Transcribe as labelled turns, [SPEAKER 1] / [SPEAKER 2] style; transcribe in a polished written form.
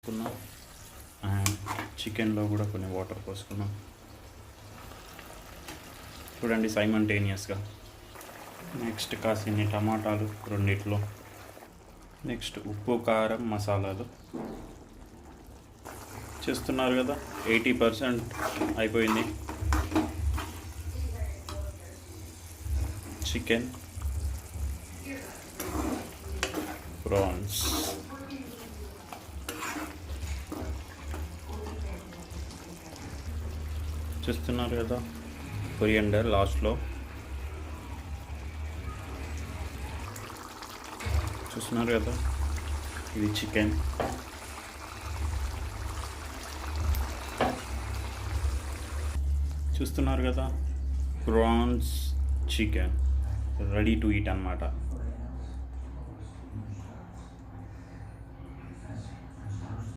[SPEAKER 1] పోసుకున్నాం and చికెన్లో కూడా కొన్ని వాటర్ పోసుకున్నాం. చూడండి సైమల్టేనియస్గా. నెక్స్ట్ కాసిన్ని టమాటాలు రెండిట్లో. నెక్స్ట్ ఉప్పు కారం మసాలాలు చేస్తున్నారు కదా. 80% అయిపోయింది. చికెన్, ప్రాన్స్, చూస్తున్నారు కదా. కొరియండర్ లాస్ట్లో చూస్తున్నారు కదా. ఇది చికెన్, చూస్తున్నారు కదా. Prawns chicken ready to eat అన్నమాట.